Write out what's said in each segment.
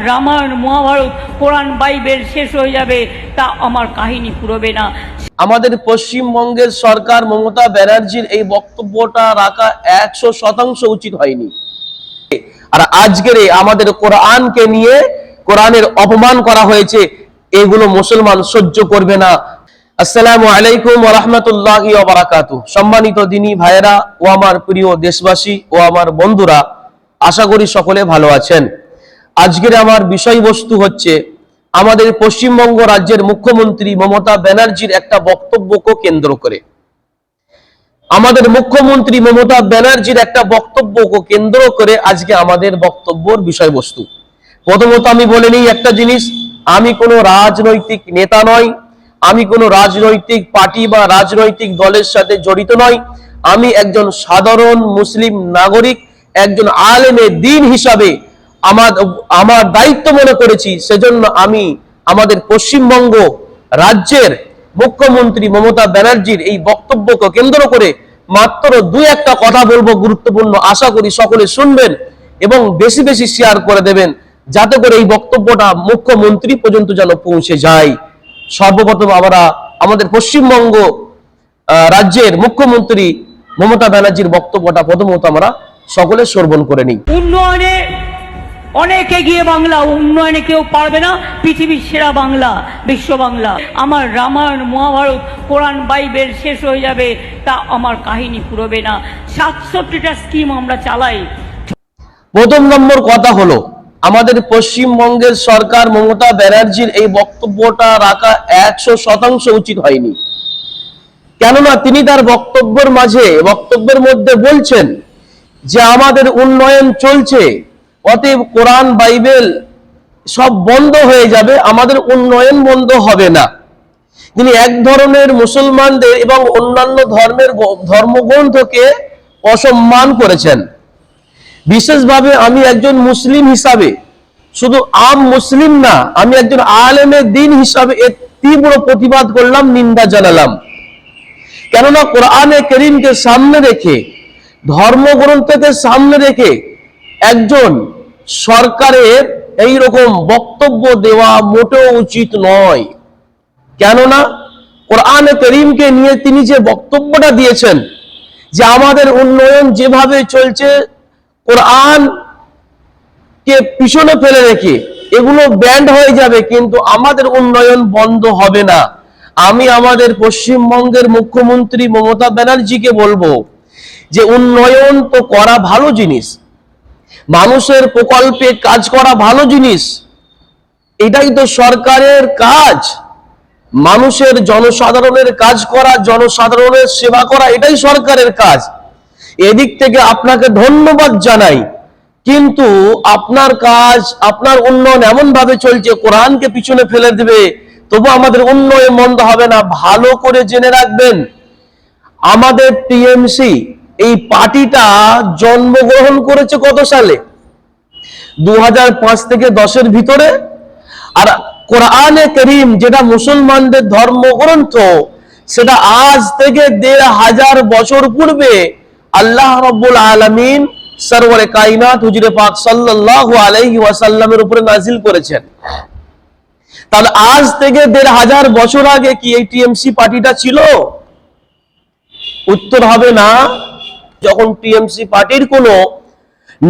রামায়ণ মহাভারত কোরআন Bible শেষ হয়ে যাবে, তা আমার কাহিনী পুরোবে না। আমাদের পশ্চিমবঙ্গের সরকার মমতা ব্যানার্জির এই বক্তব্যটা রাখা 100% উচিত হয়নি। আর আজকের আমাদের কোরআনকে নিয়ে কোরআনের অপমান করা হয়েছে, এগুলো মুসলমান সহ্য করবে না। আসসালামু আলাইকুম ওয়া রাহমাতুল্লাহি ওয়া বারাকাতুহু। সম্মানিত দিনী ভাইয়েরা ও আমার প্রিয় দেশবাসী ও আমার বন্ধুরা, আশা করি সকলে ভালো আছেন। আজকের আমার বিষয়বস্তু হচ্ছে আমাদের পশ্চিমবঙ্গ রাজ্যের মুখ্যমন্ত্রী মমতা ব্যানার্জির একটা বক্তব্যকে কেন্দ্র করে। আমাদের মুখ্যমন্ত্রী মমতা ব্যানার্জির একটা বক্তব্যকে কেন্দ্র করে আজকে আমাদের বক্তব্যের বিষয়বস্তু। প্রথমত আমি বলে নিই একটা জিনিস, আমি কোনো রাজনৈতিক নেতা নয়, আমি কোনো রাজনৈতিক পার্টি বা রাজনৈতিক দলের সাথে জড়িত নয়। আমি একজন সাধারণ মুসলিম নাগরিক, একজন আলেমে দ্বীন হিসাবে আমার দায়িত্ব মনে করেছি। সেজন্য আমি আমাদের পশ্চিমবঙ্গ রাজ্যের মুখ্যমন্ত্রী মমতা ব্যানার্জির এই বক্তব্যকে কেন্দ্র করে মাত্র দুই একটা কথা বলবো, গুরুত্বপূর্ণ। আশা করি সকলে শুনবেন এবং বেশি বেশি শেয়ার করে দেবেন, যাতে করে এই বক্তব্যটা মুখ্যমন্ত্রী পর্যন্ত যেন পৌঁছে যায়। সর্বপ্রথম আমরা আমাদের পশ্চিমবঙ্গ রাজ্যের মুখ্যমন্ত্রী মমতা ব্যানার্জির বক্তব্যটা প্রথমত আমরা সকলে শ্রবণ করে নিই। উন্নয়নে অনেক এগিয়ে বাংলা, উন্নয়নে কেউ পারবে না, পৃথিবীর সেরা বাংলা, বিশ্ব বাংলা। আমার রামায়ণ মহাভারত কোরআন বাইবেল শেষ হয়ে যাবে, তা আমার কাহিনী পুরোবে না। 67টা স্কিম আমরা চালাই। প্রথম নম্বর কথা হলো, আমাদের পশ্চিমবঙ্গের সরকার মমতা ব্যানার্জির এই বক্তব্যটা রাখা 100% উচিত হয়নি। কেননা তিনি তার বক্তব্যের মধ্যে বলছেন যে আমাদের উন্নয়ন চলছে, অতএব কোরআন বাইবেল সব বন্ধ হয়ে যাবে, আমাদের উন্নয়ন বন্ধ হবে না। তিনি এক ধরনের মুসলমানদের এবং অন্যান্য ধর্মের ধর্মগ্রন্থকে অসম্মান করেছেন। বিশেষভাবে আমি একজন মুসলিম হিসাবে, শুধু আম মুসলিম না, আমি একজন আলেমে দ্বীন হিসাবে এর তীব্র প্রতিবাদ করলাম, নিন্দা জানালাম। কেননা কোরআনে কারীমকে সামনে রেখে, ধর্মগ্রন্থকে সামনে রেখে একজন সরকারের এই রকম বক্তব্য দেওয়া মোটেও উচিত নয়। কেননা কোরআনে কারীমকে নিয়ে তিনি যে বক্তব্যটা দিয়েছেন যে আমাদের উন্নয়ন যেভাবে চলছে, কোরআন কে পিছনে ফেলে রেখে এগুলো ব্যান্ড হয়ে যাবে, কিন্তু আমাদের উন্নয়ন বন্ধ হবে না। আমি আমাদের পশ্চিমবঙ্গের মুখ্যমন্ত্রী মমতা ব্যানার্জিকে বলবো যে উন্নয়ন তো করা ভালো জিনিস, মানুষের প্রকল্পে কাজ করা ভালো জিনিস, এটাই তো সরকারের কাজ। মানুষের জনসাধারণের কাজ করা, জনসাধারণের সেবা করা, এটাই সরকারের কাজ। এদিক থেকে আপনাকে ধন্যবাদ জানাই। কিন্তু আপনার কাজ, আপনার উন্নয়ন এমন ভাবে চলছে, কোরআনকে পিছনে ফেলে দেবে, তবু আমাদের উন্নয়ন বন্ধ হবে না। ভালো করে জেনে রাখবেন, আমাদের টিএমসি এই পার্টিটা জন্মগ্রহণ করেছে কত সালে? 2005 থেকে 10-এর ভিতরে। আর কোরআনে কারীম যেটা মুসলমানদের ধর্মগ্রন্থ, সেটা আজ থেকে 1500 বছর পূর্বে আল্লাহ রাব্বুল আলামিন সরওয়ারে কায়নাত হুজুরে পাক সাল্লাল্লাহু আলাইহি ওয়াসাল্লামের উপরে নাজিল করেছেন। তাহলে আজ থেকে 1500 বছর আগে কি এই টিএমসি পার্টিটা ছিল? উত্তর হবে না। যখন টিএমসি পার্টির কোনো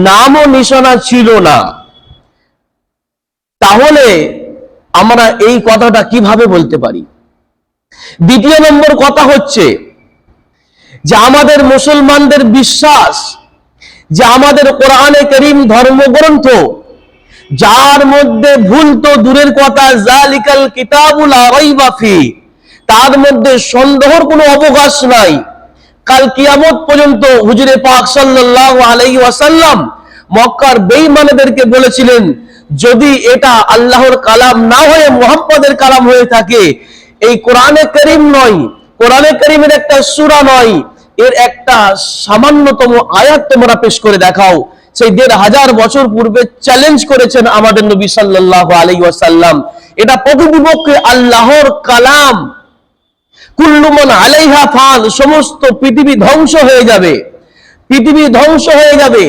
নাম ও নিশানা ছিল না, তাহলে আমরা এই কথাটা কিভাবে বলতে পারি? দ্বিতীয় নম্বর কথা হচ্ছে যে আমাদের মুসলমানদের বিশ্বাস যে আমাদের কোরআনে কারীম ধর্মগ্রন্থ, যার মধ্যে ভুল তো দূরের কথা, জালিকাল কিতাবুল লা রাইবা ফি, তার মধ্যে সন্দেহের কোনো অবকাশ নাই। কাল কিয়ামত পর্যন্ত হুজুরে পাক সাল্লাল্লাহু আলাইহি ওয়াসাল্লাম মক্কার বেঈমানদেরকে বলেছিলেন, যদি এটা আল্লাহর কালাম না হয়ে মুহাম্মদের কালাম হয়ে থাকে, এই কোরআনে কারীম নয়, কোরআনে কারীমের একটা সূরা নয়, এর একটা সামান্যতম আয়াত তোমরা পেশ করে দেখাও। সেই 1500 বছর পূর্বে চ্যালেঞ্জ করেছেন আমাদের নবী সাল্লাল্লাহু আলাইহি ওয়াসাল্লাম। এটা প্রকৃতপক্ষে আল্লাহর কালাম। কুল্লু মান আলাইহা ফান, সমস্ত পৃথিবী ধ্বংস হয়ে যাবে, পৃথিবী ধ্বংস হয়ে যাবে,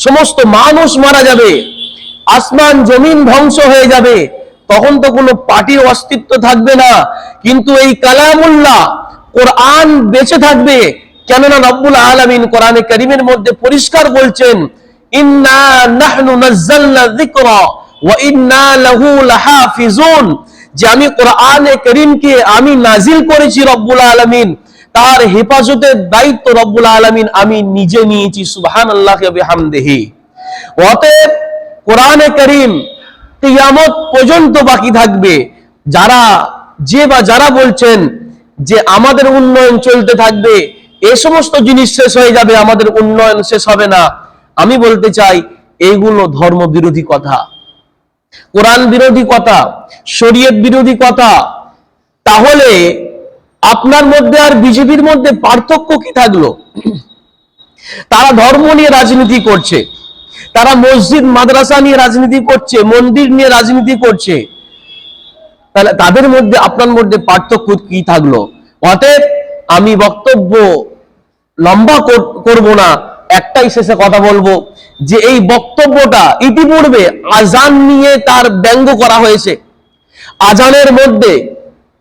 সমস্ত মানুষ মারা যাবে, আসমান জমিন ধ্বংস হয়ে যাবে, তখন তো কোনো পার্টির অস্তিত্ব থাকবে না, কিন্তু এই কালামুল্লাহ কোরআন বেঁচে থাকবে। কেননা রব্বুল আলামিন কোরআনে কারীমের মধ্যে পরিষ্কার বলছেন, ইন্না নাহনু নাযালনা যিকরা ওয়া ইন্না লাহু লাহাফিজুন, যে আমি কোরআনে কারীমকে আমি নাজিল করেছি, রব্বুল আলামিন তার হেফাজতের দায়িত্ব রব্বুল আলামিন আমি নিজে নিয়েছি। সুবহানাল্লাহি ওয়া বিহামদিহি। অতএব কোরআনে কারীম কিয়ামত পর্যন্ত বাকি থাকবে। যারা বলছেন যে আমাদের উন্নয়ন চলতে থাকবে, এই সমস্ত জিনিস শেষ হয়ে যাবে, আমাদের উন্নয়ন শেষ হবে না, আমি বলতে চাই এইগুলো ধর্ম বিরোধী কথা, কোরআন বিরোধী কথা, শরীয়ত বিরোধী কথা। তাহলে আপনার মধ্যে আর বিজেপির মধ্যে পার্থক্য কি থাকলো? তারা ধর্ম নিয়ে রাজনীতি করছে, তারা মসজিদ মাদ্রাসা নিয়ে রাজনীতি করছে, মন্দির নিয়ে রাজনীতি করছে, তাহলে তাদের মধ্যে আপনার মধ্যে পার্থক্য কি থাকলো? অতএব আমি বক্তব্য লম্বা করব না, একটাই শেষে কথা বলবো যে এই বক্তব্যটা ইতিপূর্বে আজান নিয়ে তার ব্যঙ্গ করা হয়েছে। আজানের মধ্যে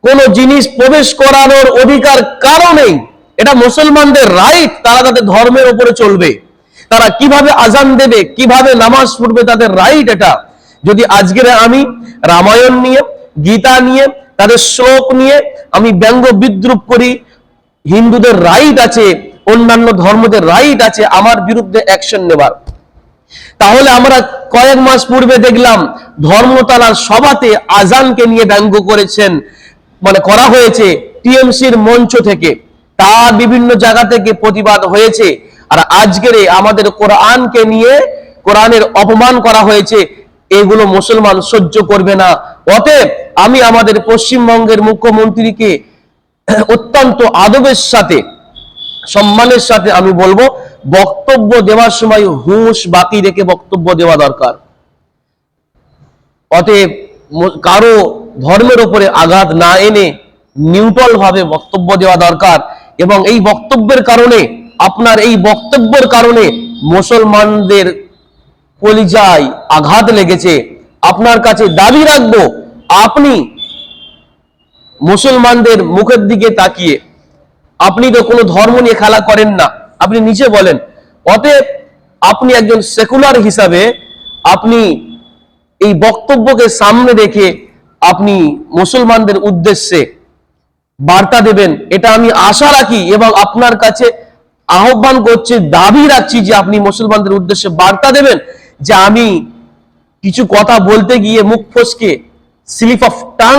কোন জিনিস প্রবেশ করানোর অধিকার কারো নেই, এটা মুসলমানদের রাইট, তারা তাদের ধর্মের উপরে চলবে, তারা কিভাবে আজান দেবে, কিভাবে নামাজ পড়বে, তাদের রাইট এটা। যদি আজকের আমি রামায়ণ নিয়ে, গীতা নিয়ে, তাদের শ্লোক নিয়ে আমি ব্যঙ্গ বিদ্রুপ করি, হিন্দুদের রাইট আছে, অন্যান্য ধর্মদের রাইট আছে আমার বিরুদ্ধে অ্যাকশন নেবার। তাহলে আমরা কয়েক মাস পূর্বে দেখলাম ধর্মতলার সভাতে আজানকে নিয়ে ব্যঙ্গ করেছেন, করা হয়েছে টিএমসির মঞ্চ থেকে, তার বিভিন্ন জায়গা থেকে প্রতিবাদ হয়েছে। আর আজকের আমাদের কোরআনকে নিয়ে কোরআনের অপমান করা হয়েছে, এগুলো মুসলমান সহ্য করবে না। অতএব আমি আমাদের পশ্চিমবঙ্গের মুখ্যমন্ত্রীকে অত্যন্ত আদবের সাথে, সম্মানের সাথে আমি বলবো, বক্তব্য দেওয়ার সময় হুঁশ বাকি রেখে বক্তব্য দেওয়া দরকার। অতএব কারো ধর্মের উপরে আঘাত না এনে নিউট্রাল ভাবে বক্তব্য দেওয়া দরকার। এবং এই বক্তব্যের কারণে, আপনার এই বক্তব্যের কারণে মুসলমানদের কলিজায় আঘাত লেগেছে। আপনার কাছে দাবি রাখবো, আপনি মুসলমানদের মুখের দিকে তাকিয়ে, আপনি তো কোনো ধর্ম নিয়ে খেলা করেন না, আপনি নিজে বলেন। অতএব আপনি একজন সেকুলার হিসাবে আপনি এই বক্তব্যকে সামনে রেখে আপনি মুসলমানদের উদ্দেশ্যে বার্তা দেবেন, এটা আমি আশা রাখি এবং আপনার কাছে আহ্বান করছি, দাবি রাখছি যে আপনি মুসলমানদের উদ্দেশ্যে বার্তা দেবেন যে আমি কিছু কথা বলতে গিয়ে মুখ ফসকে, স্লিপ অফ টাং,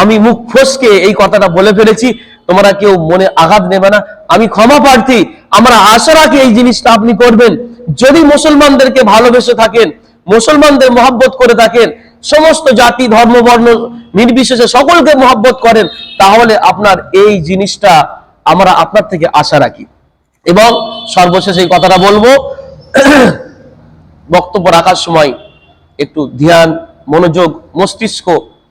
আমি মুখ ফসকে এই কথাটা বলে ফেলেছি, তোমরা কেউ মনে আঘাত নেবে না, আমি ক্ষমা প্রার্থী। আমরা আশা রাখি এই জিনিসটা আপনি করবেন। যদি মুসলমানদেরকে ভালোবেসে থাকেন, মুসলমানদের মহব্বত করে থাকেন, সমস্ত জাতি ধর্ম বর্ণ নির্বিশেষে সকলকে মহব্বত করেন, তাহলে আপনার এই জিনিসটা আমরা আপনার থেকে আশা রাখি। এবং সর্বশেষ এই কথাটা বলবো, বক্তব্য রাখার সময় একটু ধ্যান, মনোযোগ, মস্তিষ্ক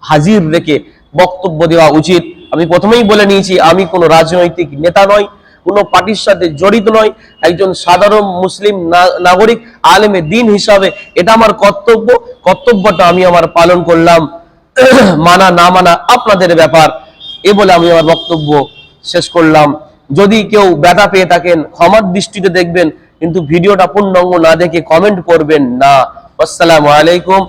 হাজির রেখে বক্তব্য দেওয়া উচিত। আমি প্রথমেই বলে নিয়েছি, আমি কোনো রাজনৈতিক নেতা নয়, কোনো পার্টির সাথে জড়িত নয়, একজন সাধারণ মুসলিম নাগরিক, আলেমে দ্বীন হিসাবে এটা আমার কর্তব্য। কর্তব্যটা আমি আমার পালন করলাম, মানা না মানা আপনাদের ব্যাপার। এ বলে আমি আমার বক্তব্য শেষ করলাম। যদি কেউ ব্যথা পেয়ে থাকেন ক্ষমার দৃষ্টিতে দেখবেন, কিন্তু ভিডিওটা পূর্ণাঙ্গ না দেখে কমেন্ট করবেন না। আসসালামু আলাইকুম।